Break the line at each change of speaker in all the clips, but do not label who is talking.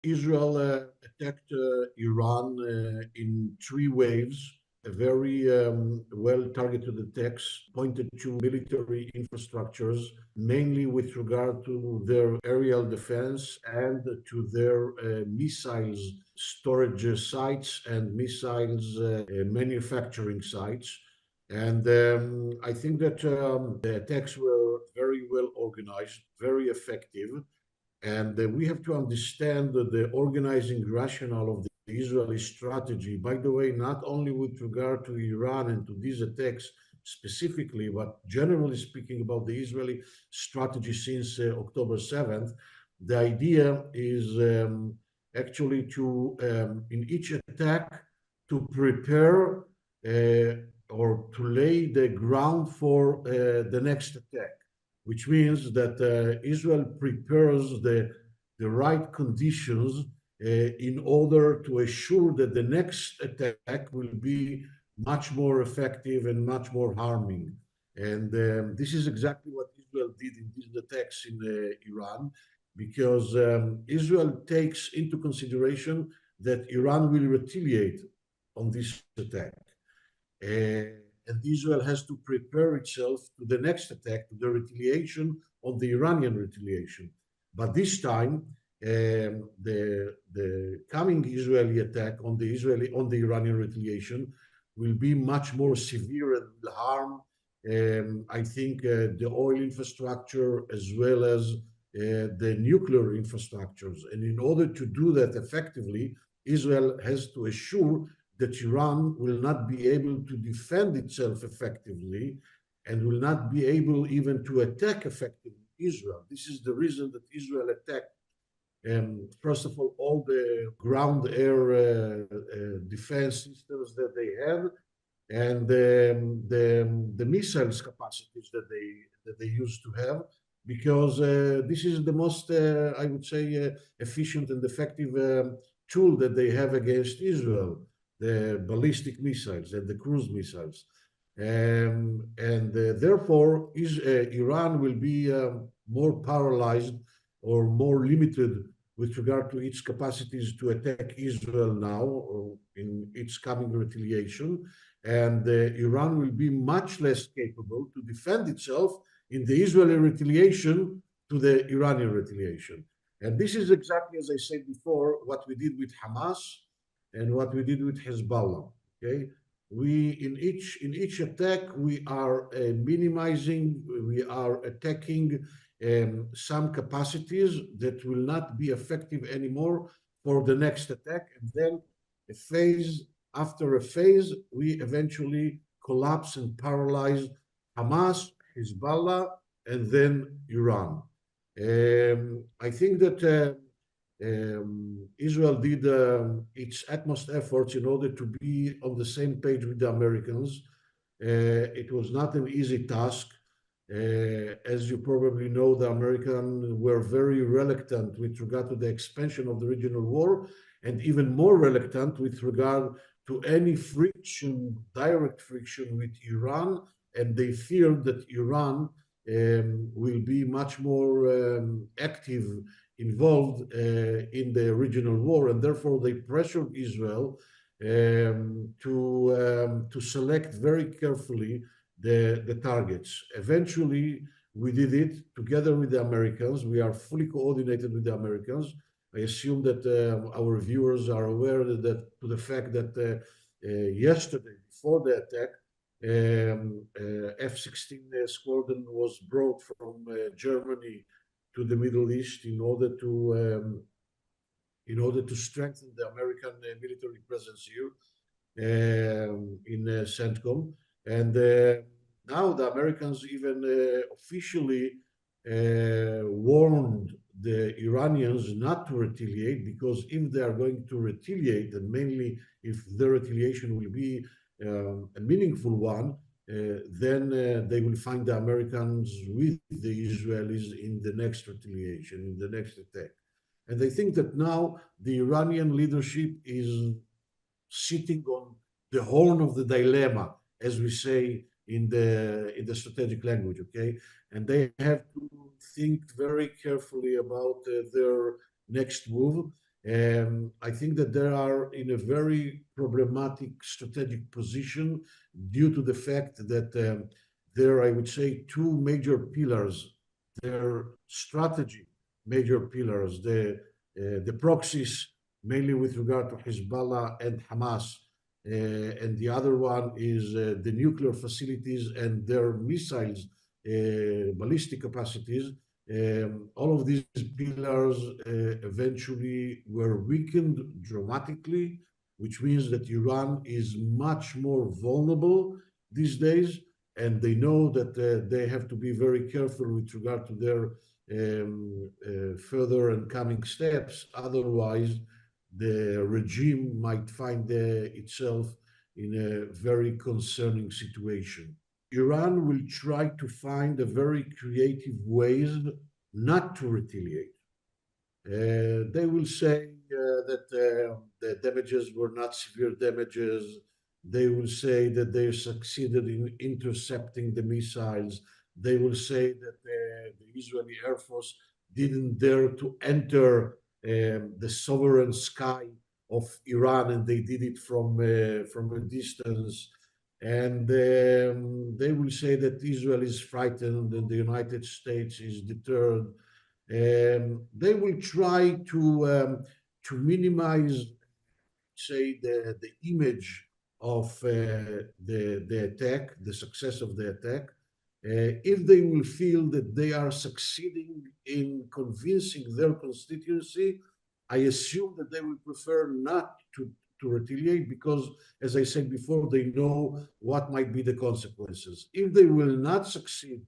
Israel attacked Iran in three waves. A very well-targeted attacks pointed to military infrastructures, mainly with regard to their aerial defense and to their missiles storage sites and missiles manufacturing sites. And I think that the attacks were very well organized, very effective. And we have to understand that the organizing rationale of the Israeli strategy, by the way, not only with regard to Iran and to these attacks specifically, but generally speaking about the Israeli strategy since October 7th, the idea is actually to, in each attack, to prepare or to lay the ground for the next attack, which means that Israel prepares the right conditions in order to assure that the next attack will be much more effective and much more harming. And this is exactly what Israel did in these attacks in Iran, because Israel takes into consideration that Iran will retaliate on this attack. And Israel has to prepare itself to the next attack, to the retaliation on the Iranian retaliation. But this time, the coming Israeli attack on the Iranian retaliation will be much more severe and will harm, I think, the oil infrastructure as well as the nuclear infrastructures. And in order to do that effectively, Israel has to assure that Iran will not be able to defend itself effectively and will not be able even to attack effectively Israel. This is the reason that Israel attacked, first of all the ground-air defense systems that they have, and the missiles capacities that they used to have, because this is the most, I would say, efficient and effective tool that they have against Israel, the ballistic missiles and the cruise missiles. And therefore, Iran will be more paralyzed or more limited with regard to its capacities to attack Israel now or in its coming retaliation. And Iran will be much less capable to defend itself in the Israeli retaliation to the Iranian retaliation. And this is exactly, as I said before, what we did with Hamas and what we did with Hezbollah. Okay, we in each attack we are minimizing, we are attacking some capacities that will not be effective anymore for the next attack, and then a phase after a phase, we eventually collapse and paralyze Hamas, Hezbollah, and then Iran. I think that Israel did its utmost efforts in order to be on the same page with the Americans. It was not an easy task. As you probably know, the Americans were very reluctant with regard to the expansion of the regional war, and even more reluctant with regard to any friction, direct friction with Iran, and they feared that Iran will be much more active, involved in the regional war, and therefore they pressured Israel to select very carefully the targets. Eventually, we did it together with the Americans. We are fully coordinated with the Americans. I assume that our viewers are aware that to the fact that yesterday, before the attack, F-16 squadron was brought from Germany to the Middle East in order to strengthen the American military presence here in CENTCOM. And now the Americans even officially warned the Iranians not to retaliate, because if they are going to retaliate, and mainly if the retaliation will be a meaningful one, then they will find the Americans with the Israelis in the next retaliation, in the next attack. And I think that now the Iranian leadership is sitting on the horn of the dilemma, as we say in the strategic language, okay? And they have to think very carefully about their next move. I think that they are in a very problematic strategic position due to the fact that there, I would say, two major pillars, their strategy, major pillars, the proxies, mainly with regard to Hezbollah and Hamas, and the other one is the nuclear facilities and their missiles, ballistic capacities. All of these pillars eventually were weakened dramatically, which means that Iran is much more vulnerable these days, and they know that they have to be very careful with regard to their further and coming steps. Otherwise, the regime might find itself in a very concerning situation. Iran will try to find a very creative ways not to retaliate. They will say that the damages were not severe damages. They will say that they succeeded in intercepting the missiles. They will say that the Israeli Air Force didn't dare to enter the sovereign sky of Iran, and they did it from a distance. And they will say that Israel is frightened and the United States is deterred. They will try to minimize, say, the image of the attack, the success of the attack. If they will feel that they are succeeding in convincing their constituency, I assume that they will prefer not to retaliate because, as I said before, they know what might be the consequences. If they will not succeed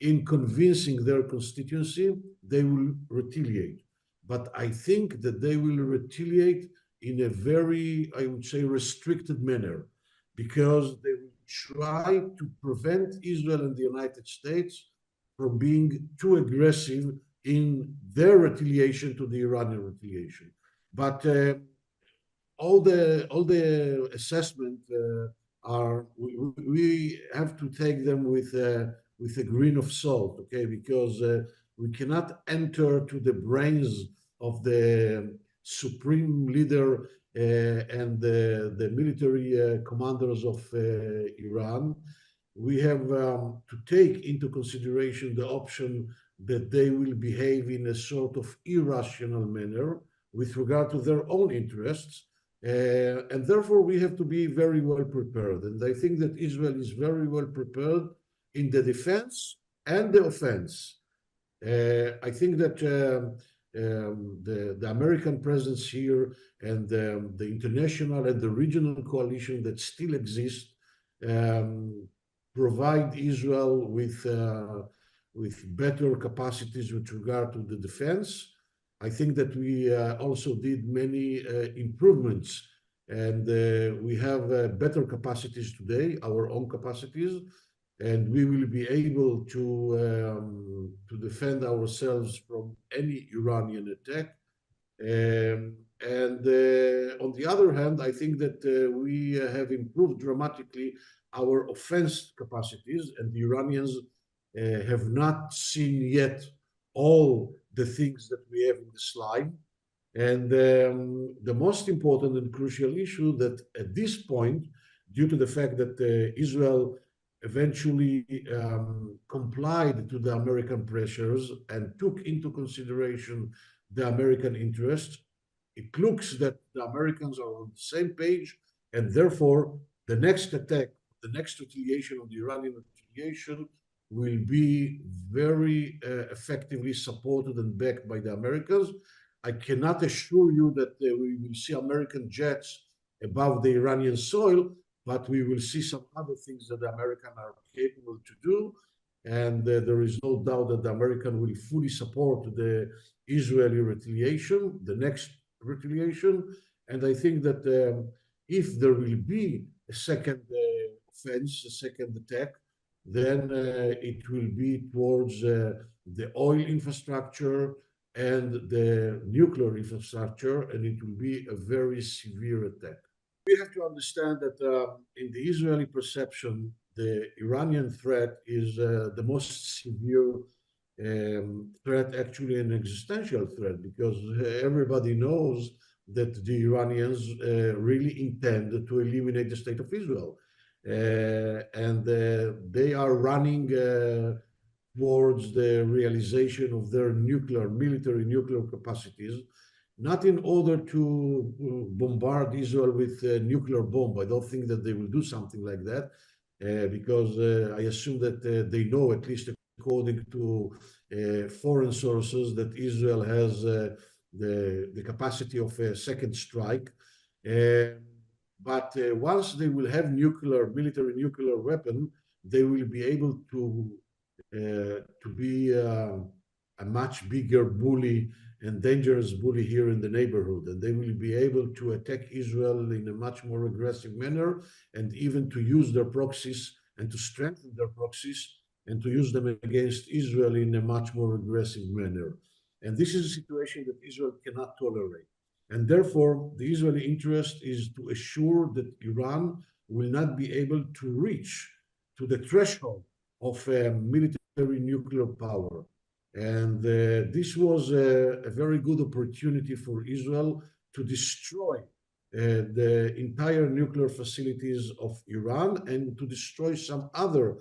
in convincing their constituency, they will retaliate. But I think that they will retaliate in a very, I would say, restricted manner, because they will try to prevent Israel and the United States from being too aggressive in their retaliation to the Iranian retaliation. But all the assessment are we have to take them with a grain of salt, okay? Because we cannot enter to the brains of the supreme leader and the military commanders of Iran. We have to take into consideration the option that they will behave in a sort of irrational manner with regard to their own interests. And therefore, we have to be very well prepared. And I think that Israel is very well prepared in the defense and the offense. I think that the American presence here and the international and the regional coalition that still exists provide Israel with better capacities with regard to the defense. I think that we also did many improvements, and we have better capacities today, our own capacities, and we will be able to defend ourselves from any Iranian attack. And on the other hand, I think that we have improved dramatically our offense capacities, and the Iranians have not seen yet all the things that we have in the slide. And the most important and crucial issue that at this point, due to the fact that Israel eventually complied to the American pressures and took into consideration the American interests, it looks that the Americans are on the same page, and therefore the next attack, the next retaliation of the Iranian retaliation will be very effectively supported and backed by the Americans. I cannot assure you that we will see American jets above the Iranian soil, but we will see some other things that the Americans are capable to do. And there is no doubt that the American will fully support the Israeli retaliation, the next retaliation. And I think that if there will be a second offense, a second attack, then it will be towards the oil infrastructure and the nuclear infrastructure, and it will be a very severe attack. We have to understand that in the Israeli perception, the Iranian threat is the most severe threat actually an existential threat, because everybody knows that the Iranians really intend to eliminate the state of Israel. And they are running towards the realization of their military nuclear capacities, not in order to bombard Israel with a nuclear bomb. I don't think that they will do something like that, because I assume that they know, at least according to foreign sources, that Israel has the capacity of a second strike. But once they will have military nuclear weapon, they will be able to be a much bigger bully and dangerous bully here in the neighborhood. And they will be able to attack Israel in a much more aggressive manner, and even to use their proxies and to strengthen their proxies and to use them against Israel in a much more aggressive manner. And this is a situation that Israel cannot tolerate. And therefore, the Israeli interest is to assure that Iran will not be able to reach to the threshold of military nuclear power. And this was a very good opportunity for Israel to destroy the entire nuclear facilities of Iran and to destroy some other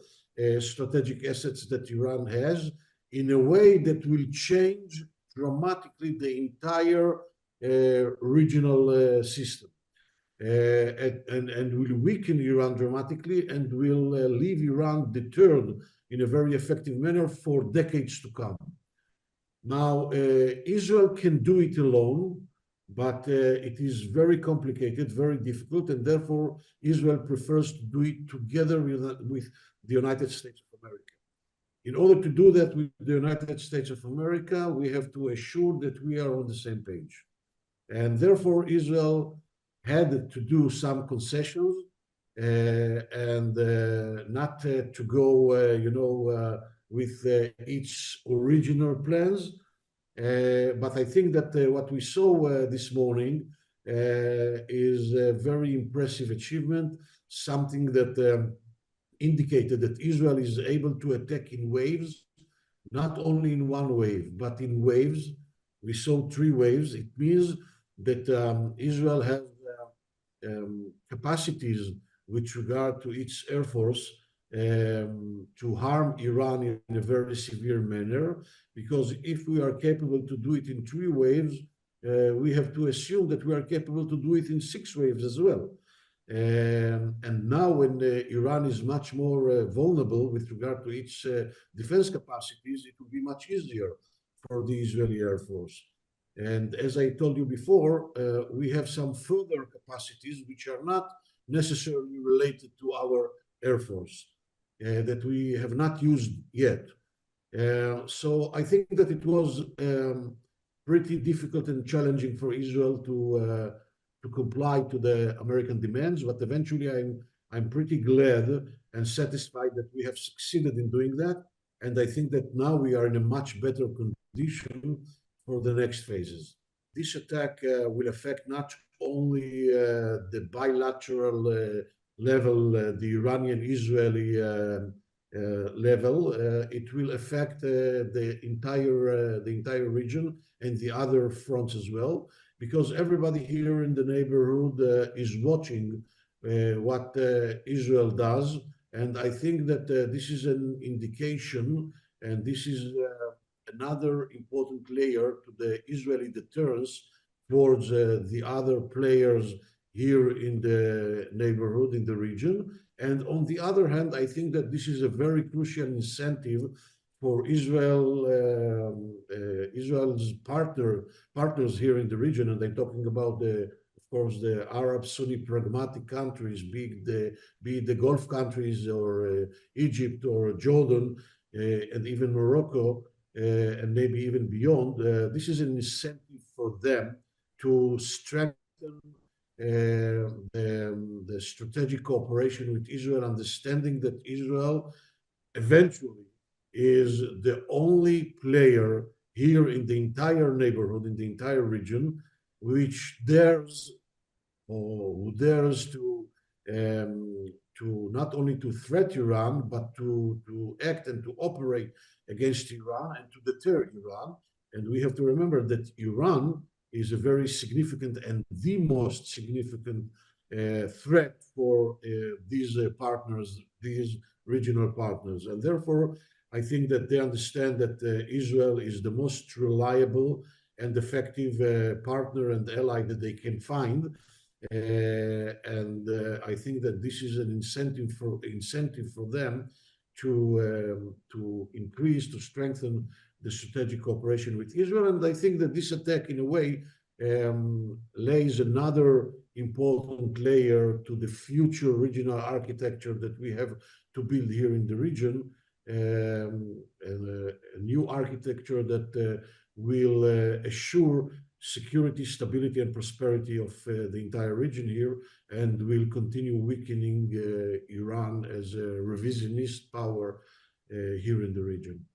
strategic assets that Iran has, in a way that will change dramatically the entire regional system. And will weaken Iran dramatically, and will leave Iran deterred in a very effective manner for decades to come. Now, Israel can do it alone, but it is very complicated, very difficult, and therefore Israel prefers to do it together with the United States of America. In order to do that with the United States of America, we have to assure that we are on the same page. And therefore, Israel had to do some concessions and not to go, with its original plans. But I think that what we saw this morning is a very impressive achievement, something that indicated that Israel is able to attack in waves, not only in one wave, but in waves. We saw 3 waves. It means that Israel has capacities with regard to its air force to harm Iran in a very severe manner, because if we are capable to do it in 3 waves, we have to assume that we are capable to do it in 6 waves as well. And now when Iran is much more vulnerable with regard to its defense capacities, it will be much easier for the Israeli Air Force. And as I told you before, we have some further capacities which are not necessarily related to our Air Force that we have not used yet. So I think that it was pretty difficult and challenging for Israel to comply to the American demands, but eventually I'm pretty glad and satisfied that we have succeeded in doing that. And I think that now we are in a much better condition for the next phases. This attack will affect not only the bilateral level, the Iranian-Israeli level, it will affect the entire region and the other fronts as well, because everybody here in the neighborhood is watching what Israel does. And I think that this is an indication, and this is another important layer to the Israeli deterrence towards the other players here in the neighborhood, in the region. And on the other hand, I think that this is a very crucial incentive for Israel's partners here in the region. And I'm talking about of course, the Arab Sunni pragmatic countries, be it the Gulf countries or Egypt or Jordan and even Morocco, and maybe even beyond. This is an incentive for them to strengthen the strategic cooperation with Israel, understanding that Israel eventually is the only player here in the entire neighborhood, in the entire region, which dares to not only to threat Iran, but to act and to operate against Iran and to deter Iran. And we have to remember that Iran is a very significant and the most significant threat for these partners, these regional partners. And therefore, I think that they understand that Israel is the most reliable and effective partner and ally that they can find. I think that this is an incentive for them to increase, to strengthen the strategic cooperation with Israel. And I think that this attack, in a way, lays another important layer to the future regional architecture that we have to build here in the region, and a new architecture that will assure security, stability, and prosperity of the entire region here, and will continue weakening Iran as a revisionist power here in the region.